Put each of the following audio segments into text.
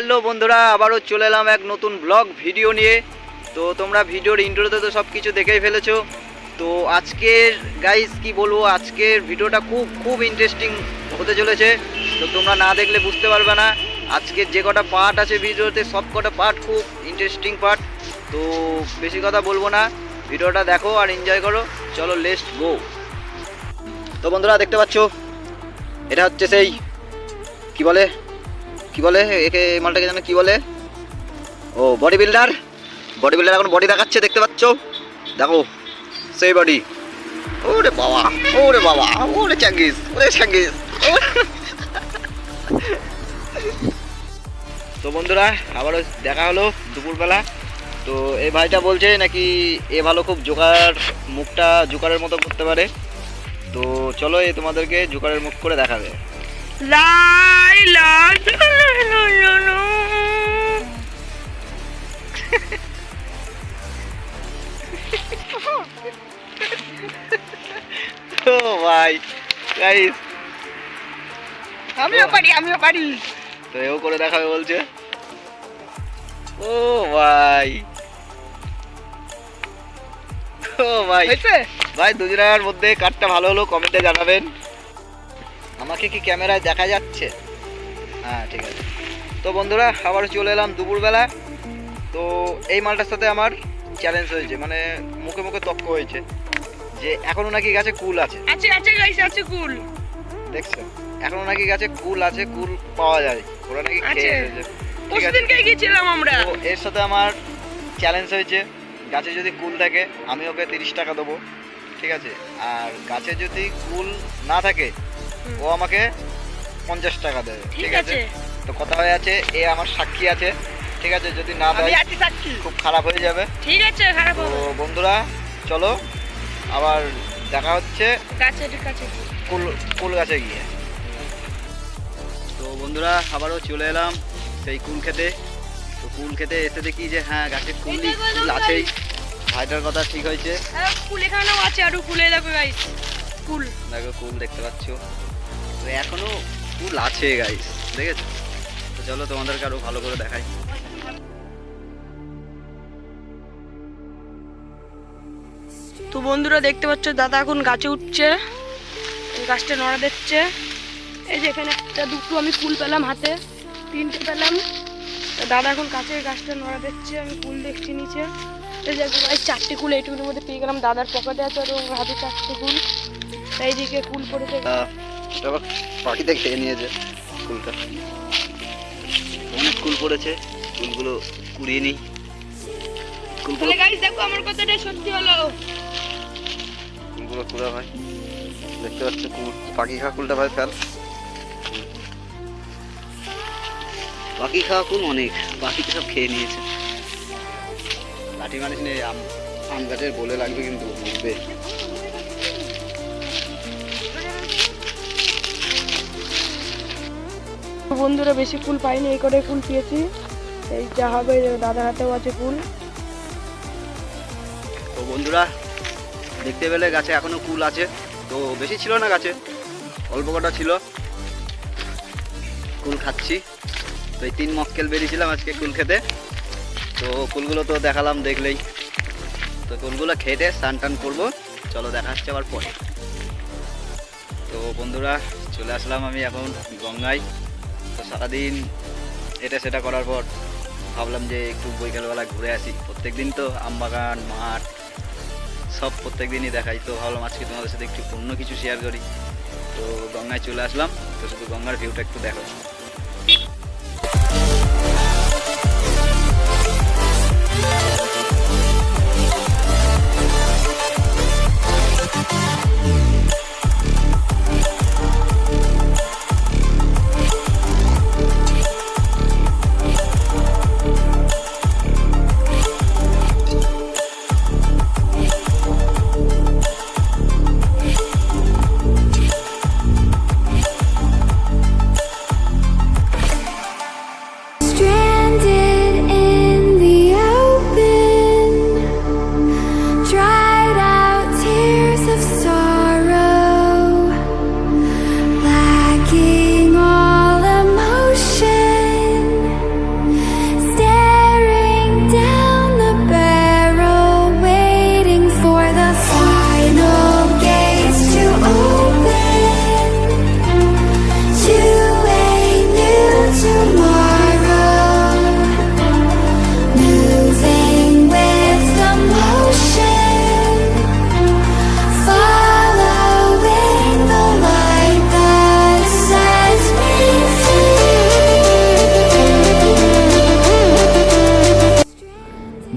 Hello বন্ধুরা, আবারও চলে এলাম এক নতুন ব্লগ ভিডিও নিয়ে। তো তোমরা ভিডিওর ইন্ট্রোতে তো সব কিছু দেখেই ফেলেছো। তো আজকের গাইস কি বলবো, আজকের ভিডিওটা খুব ইন্টারেস্টিং হতে চলেছে। তো তোমরা না দেখলে বুঝতে পারবে না। আজকের যে কটা পার্ট আছে ভিডিওতে, সব কটা পার্ট খুব ইন্টারেস্টিং পার্ট। তো বেশি কথা বলবো না, ভিডিওটা দেখো আর এনজয় করো। চলো লেটস গো। তো বন্ধুরা দেখতে পাচ্ছ, এটা হচ্ছে সেই কি বলে একে, মালটাকে জানো কি বলে? ও বডি বিল্ডার এখন বডি দেখাচ্ছে, দেখতে পাচ্ছ? দেখো সেই বডি। ওরে বাবা, ওরে চ্যাঙ্গিস। তো বন্ধুরা আবারও দেখা হলো দুপুরবেলা। তো এই ভাইটা বলছে নাকি এ ভালো, খুব জোকার, মুখটা জোকারের মতো করতে পারে। তো চলো এ তোমাদেরকে জোকারের মুখ করে দেখাবে। ও ভাই গাইস, আমিও পারি। তো এও করে দেখাবে বলছে। ও ভাই ভাই দুজনের মধ্যে কারটা ভালো হলো কমেন্টে জানাবেন। আমাকে কি ক্যামেরায় দেখা যাচ্ছে? হ্যাঁ ঠিক আছে। তো বন্ধুরা আবার চলে এলাম দুপুরবেলা। তো এই মালটার সাথে আমার চ্যালেঞ্জ হয়েছে, মানে মুখে মুখে তর্ক হয়েছে যে এখনো নাকি গাছে কুল আছে। কুল দেখছো, এখনো নাকি গাছে কুল আছে, কুল পাওয়া যায়, ওরা নাকি খেয়ে ফেলেছে। ঠিক আছে, গিয়েছিলাম আমরা। তো এর সাথে আমার চ্যালেঞ্জ হয়েছে, গাছে যদি কুল থাকে আমি ওকে 30 টাকা দেবো, ঠিক আছে? আর গাছে যদি কুল না থাকে ও আমাকে 50 টাকা দেবে, ঠিক আছে? তো কথা হয়ে আছে, এ আমার সাক্ষী আছে, ঠিক আছে? যদি না দেয় খুব খারাপ হয়ে যাবে, ঠিক আছে? খারাপ তো হবে। বন্ধুরা চলো আবার দেখা হচ্ছে কাছে কুল গাছে গিয়ে। তো বন্ধুরা আবারও চলে এলাম সেই কুল খেতে। তো কুল খেতে এসে দেখি যে হ্যাঁ গাছে কুল আছেই। ভাইটার কথা ঠিক হয়েছে, কুল এখানেও আছে, আরো কুলে দেখো গাইস, কুল দেখো কুল দেখতে পাচ্ছ। তো এখনো কুল আছে গাইস, দেখেছো? তো চলো তোমাদেরকে আরো ভালো করে দেখাই। তো বন্ধুরা দেখতে পাচ্ছ, দাদা এখন গাছে উঠছে, গাছটা নড়া দিচ্ছে। এই যে এখানে একটা দুটো আমি কুল পেলাম, হাতে 3টে পেলাম। দাদা এখন কাছে গাছটা নড়া দিচ্ছে, আমি কুল দেখছি নিচে। এই যে 4টে কুল এইটুকুর মধ্যে পেয়ে গেলাম, দাদার পকেটে আছে আর ওর হাতে 4টে কুল। এইদিকে কুল পড়েছে, পাখিতে খেয়ে নিয়েছে কুলটা, অনেক কুল পড়েছে, কুলগুলো কুড়িয়ে নিই। কুলগুলো গাইস দেখো, আমার কথাটা সত্যি হলো। কুলগুলো কুড়া ভাই, দেখতে পাচ্ছ কুল, পাখি খাওয়া কুলটা ভাই ফেল। পাখি খাওয়া কুল অনেক, পাখিকে সব খেয়ে নিয়েছে। লাঠি মারিস নেই, আম গাছের বলে লাগবে কিন্তু বুঝবে। বন্ধুরা বেশি ফুল পাইনি, এই করে ফুল পেয়েছি। এই যা হবে, দাদার হাতেও আছে ফুল। তো বন্ধুরা দেখতে পেলে গাছে এখনো কুল আছে। তো বেশি ছিল না গাছে, অল্প কটা ছিল, কুল খাচ্ছি। তো এই 3 মক্কেল বেরিয়েছিলাম আজকে কুল খেতে। তো কুলগুলো তো দেখালাম দেখলেই। তো কুলগুলো খেটে স্নান টান করবো, চলো দেখা হচ্ছে আবার পরে। তো বন্ধুরা চলে আসলাম আমি এখন গঙ্গায়। তো সারাদিন এটা সেটা করার পর ভাবলাম যে একটু বিকেলবেলা ঘুরে আসি। প্রত্যেকদিন তো আমবাগান, মাঠ সব প্রত্যেক দিনই দেখাই, তো ভাবলাম আজকে তোমাদের সাথে একটু অন্য কিছু শেয়ার করি। তো গঙ্গায় চলে আসলাম, তো শুধু গঙ্গার ভিউটা একটু দেখো। Stranded in the open.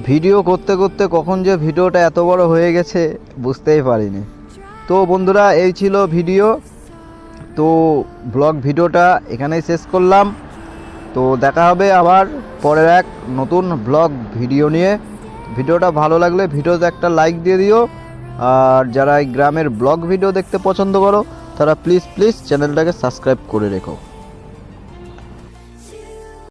Video করতে করতে কখন যে ভিডিওটা এত বড় হয়ে গেছে বুঝতেই পারিনি। তো বন্ধুরা, এই ছিল ভিডিও। তো ব্লগ ভিডিওটা এখানেই শেষ করলাম। তো দেখা হবে আবার পরের এক নতুন ব্লগ ভিডিও নিয়ে। ভিডিওটা ভালো লাগলে ভিডিওতে একটা লাইক দিয়ে দিও। আর যারা এই গ্রামের ব্লগ ভিডিও দেখতে পছন্দ করো তারা প্লিজ চ্যানেলটাকে সাবস্ক্রাইব করে রেখো।